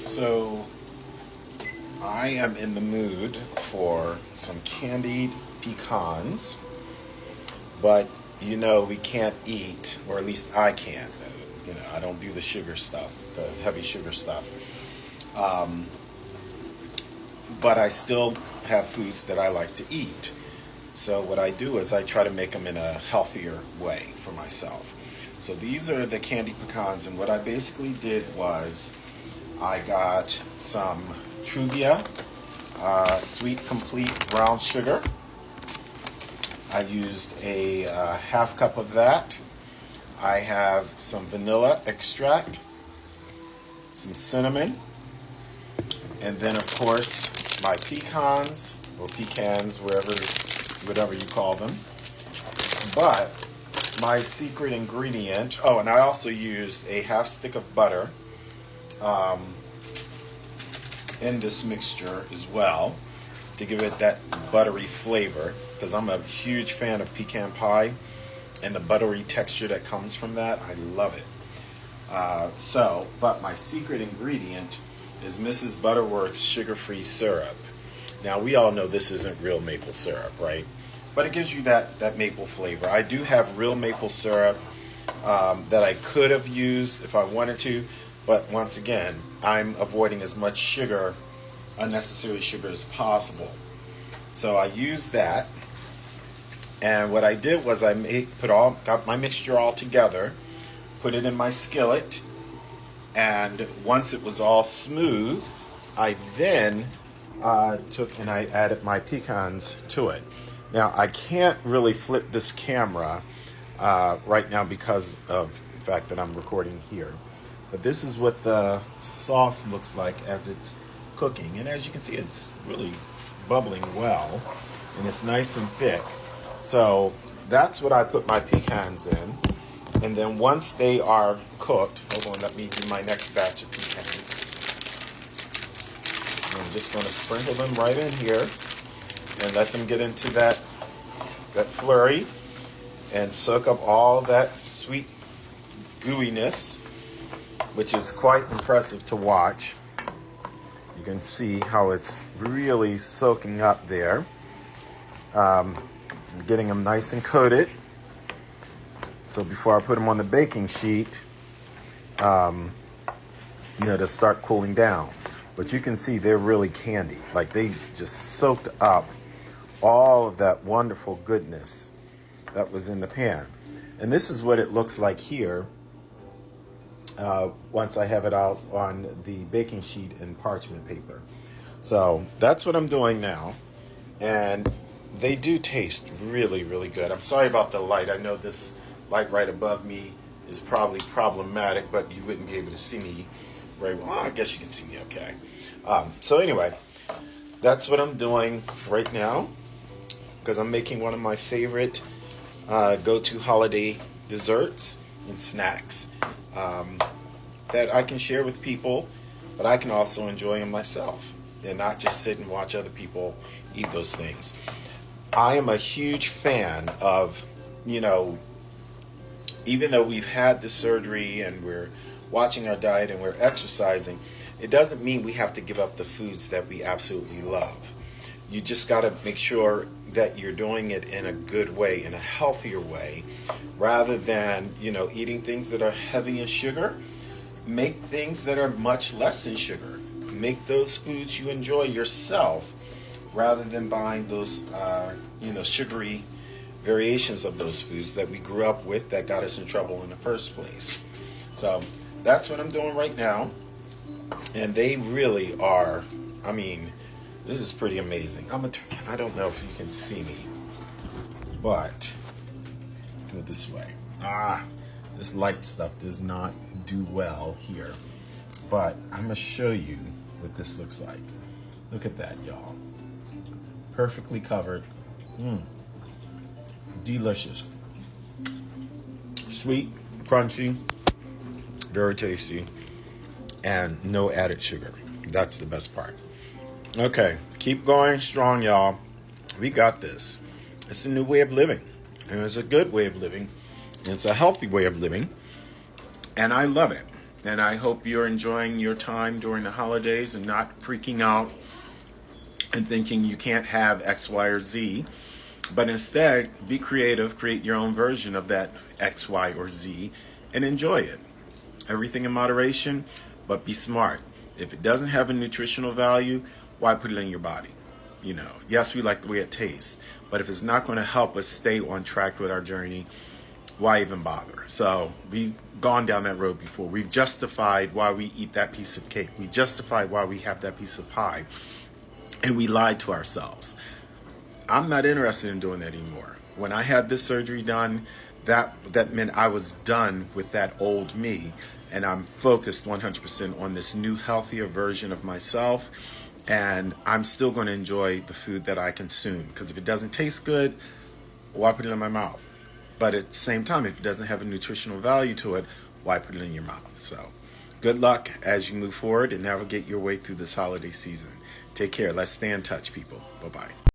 So I am in the mood for some candied pecans, but you know we can't eat, or at least I can't. You know, I don't do the sugar stuff, the heavy sugar stuff. But I still have foods that I like to eat. So what I do is I try to make them in a healthier way for myself. So these are the candied pecans, and what I basically did was I got some Truvia sweet complete brown sugar. I used a half cup of that. I have some vanilla extract, some cinnamon, and then of course my pecans or pecans, whatever you call them. But my secret ingredient, oh, and I also used a half stick of butter in this mixture as well to give it that buttery flavor, because I'm a huge fan of pecan pie and the buttery texture that comes from that. I love it. But my secret ingredient is Mrs. Butterworth's sugar-free syrup. Now, we all know this isn't real maple syrup, right? But it gives you that maple flavor. I do have real maple syrup that I could have used if I wanted to, but once again, I'm avoiding as much sugar, unnecessary sugar, as possible. So I used that, and what I did was I got my mixture all together, put it in my skillet, and once it was all smooth, I then took and I added my pecans to it. Now, I can't really flip this camera right now because of the fact that I'm recording here. But this is what the sauce looks like as it's cooking. And as you can see, it's really bubbling well. And it's nice and thick. So that's what I put my pecans in. And then once they are cooked, hold on, let me do my next batch of pecans. I'm just going to sprinkle them right in here and let them get into that flurry and soak up all that sweet gooiness, which is quite impressive to watch. You can see how it's really soaking up there. Getting them nice and coated. So before I put them on the baking sheet, to start cooling down. But you can see they're really candy. Like, they just soaked up all of that wonderful goodness that was in the pan. And this is what it looks like here once I have it out on the baking sheet in parchment paper. So that's what I'm doing now. And they do taste really, really good. I'm sorry about the light. I know this light right above me is probably problematic, but you wouldn't be able to see me very well. I guess you can see me okay. So anyway, that's what I'm doing right now, because I'm making one of my favorite go-to holiday desserts and snacks that I can share with people, but I can also enjoy them myself and not just sit and watch other people eat those things. I am a huge fan of, even though we've had the surgery and we're watching our diet and we're exercising, it doesn't mean we have to give up the foods that we absolutely love. You just got to make sure that you're doing it in a good way, in a healthier way, rather than, eating things that are heavy in sugar. Make things that are much less in sugar. Make those foods you enjoy yourself, rather than buying those, sugary variations of those foods that we grew up with that got us in trouble in the first place. So that's what I'm doing right now. And they really are, this is pretty amazing. I don't know if you can see me, but do it this way. This light stuff does not do well here, but I'm gonna show you what this looks like. Look at that, y'all. Perfectly covered. Delicious. Sweet, crunchy, very tasty, and no added sugar. That's the best part. Okay, keep going strong, y'all. We got this. It's a new way of living, and it's a good way of living. It's a healthy way of living, and I love it. And I hope you're enjoying your time during the holidays and not freaking out and thinking you can't have X, Y, or Z. But instead, be creative, create your own version of that X, Y, or Z, and enjoy it. Everything in moderation, but be smart. If it doesn't have a nutritional value, why put it in your body? You know, yes, we like the way it tastes, but if it's not going to help us stay on track with our journey, why even bother? So we've gone down that road before. We've justified why we eat that piece of cake. We justified why we have that piece of pie, and we lied to ourselves. I'm not interested in doing that anymore. When I had this surgery done, that meant I was done with that old me, and I'm focused 100% on this new, healthier version of myself. And I'm still going to enjoy the food that I consume, because if it doesn't taste good, why put it in my mouth? But at the same time, if it doesn't have a nutritional value to it, why put it in your mouth? So good luck as you move forward and navigate your way through this holiday season. Take care. Let's stay in touch, people. Bye-bye.